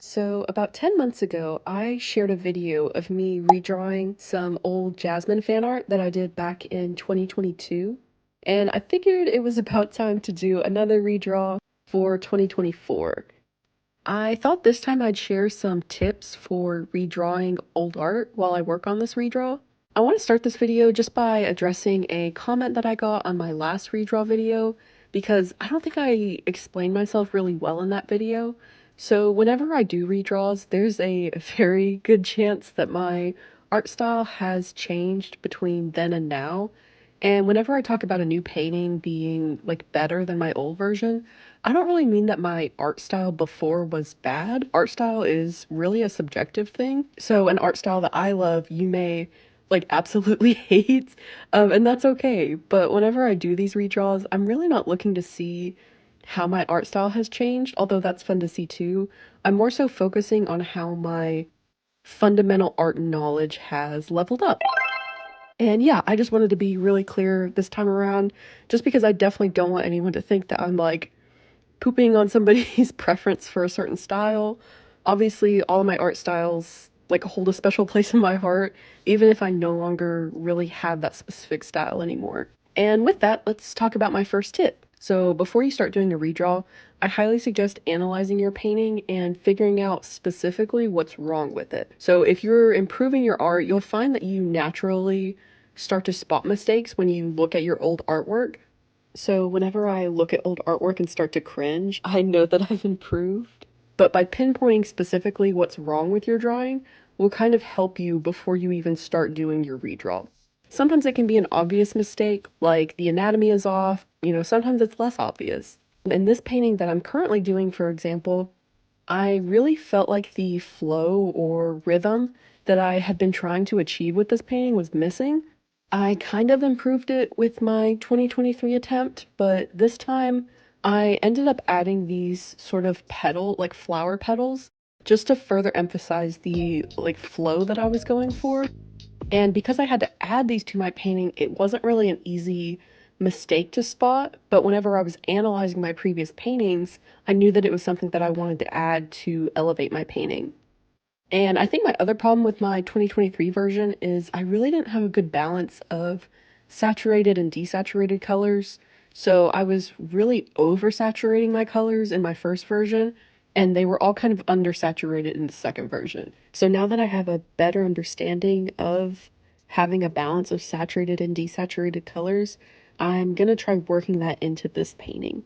So, about 10 months ago, I shared a video of me redrawing some old Jasmine fan art that I did back in 2022. And I figured it was about time to do another redraw for 2024. I thought this time I'd share some tips for redrawing old art while I work on this redraw. I want to start this video just by addressing a comment that I got on my last redraw video because I don't think I explained myself really well in that video. So whenever I do redraws, there's a very good chance that my art style has changed between then and now. And whenever I talk about a new painting being like better than my old version, I don't really mean that my art style before was bad. Art style is really a subjective thing. So an art style that I love, you may like absolutely hate, and that's okay. But whenever I do these redraws, I'm really not looking to see how my art style has changed, although that's fun to see too. I'm more so focusing on how my fundamental art knowledge has leveled up. And yeah, I just wanted to be really clear this time around, just because I definitely don't want anyone to think that I'm like pooping on somebody's preference for a certain style. Obviously, all of my art styles like hold a special place in my heart, even if I no longer really have that specific style anymore. And with that, let's talk about my first tip. So before you start doing a redraw, I highly suggest analyzing your painting and figuring out specifically what's wrong with it. So if you're improving your art, you'll find that you naturally start to spot mistakes when you look at your old artwork. So whenever I look at old artwork and start to cringe, I know that I've improved. But by pinpointing specifically what's wrong with your drawing will kind of help you before you even start doing your redraw. Sometimes it can be an obvious mistake, like the anatomy is off, sometimes it's less obvious. In this painting that I'm currently doing, for example, I really felt like the flow or rhythm that I had been trying to achieve with this painting was missing. I kind of improved it with my 2023 attempt, but this time I ended up adding these sort of like flower petals, just to further emphasize the like flow that I was going for. And because I had to add these to my painting, it wasn't really an easy mistake to spot, but whenever I was analyzing my previous paintings, I knew that it was something that I wanted to add to elevate my painting. And I think my other problem with my 2023 version is I really didn't have a good balance of saturated and desaturated colors. So I was really oversaturating my colors in my first version, and they were all kind of undersaturated in the second version. So now that I have a better understanding of having a balance of saturated and desaturated colors, I'm gonna try working that into this painting.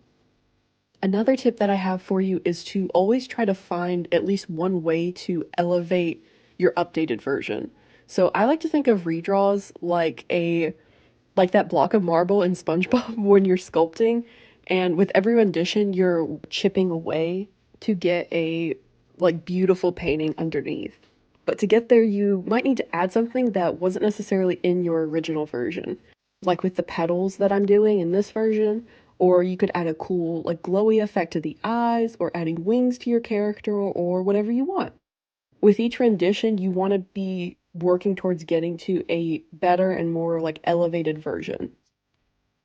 Another tip that I have for you is to always try to find at least one way to elevate your updated version. So I like to think of redraws like that block of marble in SpongeBob when you're sculpting, and with every rendition you're chipping away to get a like beautiful painting underneath. But to get there, you might need to add something that wasn't necessarily in your original version, like with the petals that I'm doing in this version, or you could add a cool, like glowy effect to the eyes, or adding wings to your character, or whatever you want. With each rendition, you want to be working towards getting to a better and more like elevated version.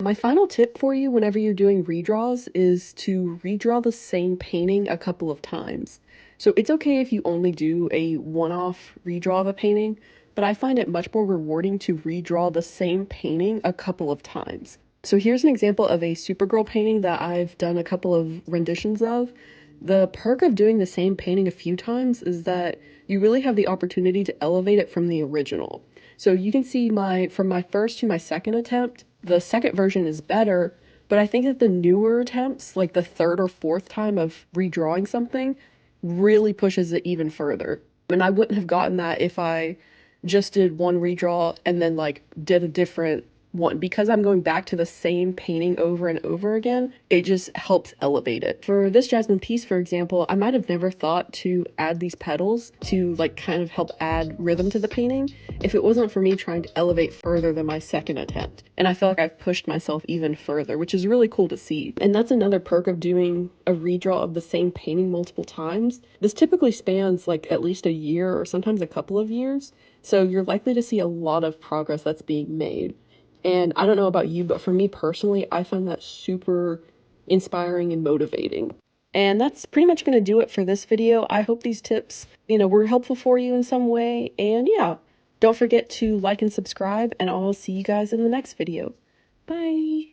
My final tip for you whenever you're doing redraws is to redraw the same painting a couple of times. So it's okay if you only do a one-off redraw of a painting, but I find it much more rewarding to redraw the same painting a couple of times. So here's an example of a Supergirl painting that I've done a couple of renditions of. The perk of doing the same painting a few times is that you really have the opportunity to elevate it from the original. So you can see from my first to my second attempt, the second version is better, but I think that the newer attempts, like the third or fourth time of redrawing something, really pushes it even further. And I wouldn't have gotten that if I just did one redraw and then like did a different one. Because I'm going back to the same painting over and over again, it just helps elevate it. For this Jasmine piece, for example, I might have never thought to add these petals to like kind of help add rhythm to the painting if it wasn't for me trying to elevate further than my second attempt. And I feel like I've pushed myself even further, which is really cool to see. And that's another perk of doing a redraw of the same painting multiple times. This typically spans like at least a year or sometimes a couple of years, so you're likely to see a lot of progress that's being made. And I don't know about you, but for me personally, I find that super inspiring and motivating. And that's pretty much going to do it for this video. I hope these tips, were helpful for you in some way. And yeah, don't forget to like and subscribe, and I'll see you guys in the next video. Bye!